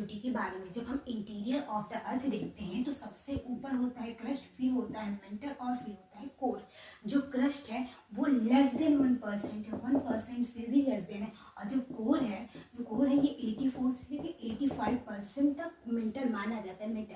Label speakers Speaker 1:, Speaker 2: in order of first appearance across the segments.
Speaker 1: Continuity के बारे में। जब हम इंटीरियर ऑफ द अर्थ देखते हैं तो सबसे ऊपर होता है क्रस्ट, फिर होता है मेंटल और फिर होता है कोर। जो क्रस्ट है वो लेस देन 1% है, 1% से भी लेस देन है। और जो कोर है, ये 84 से लेकर 85% तक मेंटल माना जाता है। मेंटल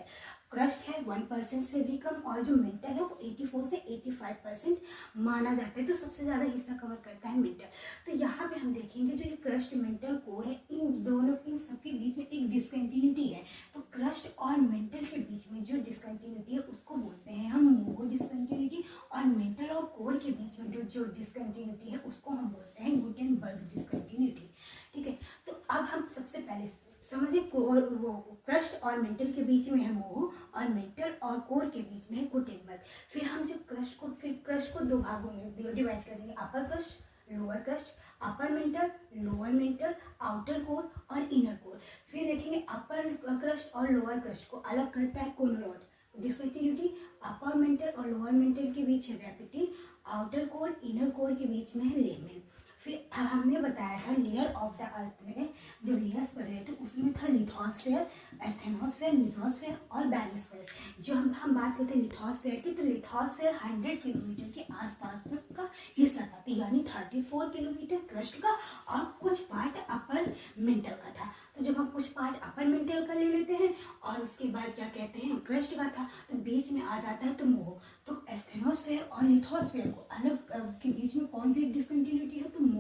Speaker 1: क्रस्ट है 1% से भी कम, और जो मेंटल है वो 84 से 85% माना जाता है। तो सबसे ज़्यादा हिस्सा कवर करता है मेंटल। तो यहाँ पे हम देखेंगे जो ये क्रस्ट, मेंटल, कोर है, इन दोनों, इन सबके बीच में एक डिसकंटिन्यूटी है। तो क्रस्ट और मेंटल के बीच में जो डिसकंटिन्यूटी है उसको बोलते हैं हम मोगो डिसकंटिन्यूटी, और मेंटल और कोर के बीच में जो डिसकंटिन्यूटी है उसको हम बोलते हैं गुटेनबर्ग डिसकंटिन्यूटी। ठीक है, तो अब हम सबसे पहले समझिए क्रस्ट और मेंटल के बीच में है मोगो, और मेंटल और कोर के बीच में है गुटेनबर्ग। फिर हम जब क्रस्ट को दो भागों में डिवाइड कर देंगे, upper crust, lower crust, upper mantle, lower mantle, outer core और इनर कोर। फिर देखेंगे अपर क्रस्ट और लोअर क्रस्ट को अलग करता है कोनोरॉड डिसकंटिन्यूटी। अपर मेंटल और लोअर मेंटल के बीच है Repetti, outer core inner core के बीच में है लेमेन। फिर हमने बताया था लेयर ऑफ द अर्थ में जो लेयर्स पढ़े थे उसमें था लिथोस्फेयर, एस्थेनोस्फेयर, मेसोस्फेयर और बैरिस्फेयर। जो हम बात करते हैं लिथोस्फेयर की, तो लिथोस्फेयर 100 किलोमीटर के आसपास तक का हिस्सा था, तो यानी 34 किलोमीटर क्रस्ट का और कुछ पार्ट अपर मेंटल का था। तो जब हम कुछ पार्ट अपर मेंटल का ले लेते हैं और उसके बाद क्या कहते हैं क्रस्ट का था, तो बीच में आ जाता है तो मोह। तो एस्थेनोस्फेयर और लिथोस्फेयर को अलग के बीच में कौन सी डिसकंटिन्यूटी है, तो मोह।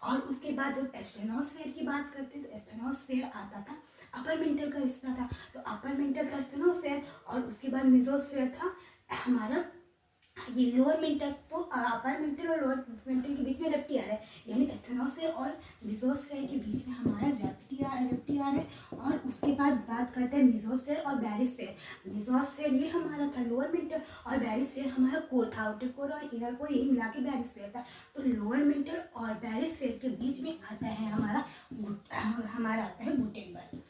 Speaker 1: और उसके बाद जब एस्थेनोस्फेयर की बात करते हैं तो एस्थेनोस्फेयर आता था, अपर मेंटल का हिस्सा था, तो अपर मेंटल का एस्थेनोस्फेयर, और उसके बाद मेसोस्फेयर था हमारा ये लोअर मेंटल। तो अपर मेंटल और लोअर मेंटल के बीच में रेप्टियर है, यानी एस्थेनोस्फेयर और मेसोस्फेयर के बीच में हमारा रेप्टियर है। और उसके बाद बात करते हैं मेसोस्फेयर और बैरिस्फेयर। मेसोस्फेयर ये हमारा था लोअर मेंटल, और बैरिस्फेयर हमारा कोर था, आउटर कोर और इनर कोर यही मिला के बैरिस्फेयर था। तो लोअर मेंटल और बैरिस्फेयर के बीच में आता है हमारा आता है गुटेनबर्ग।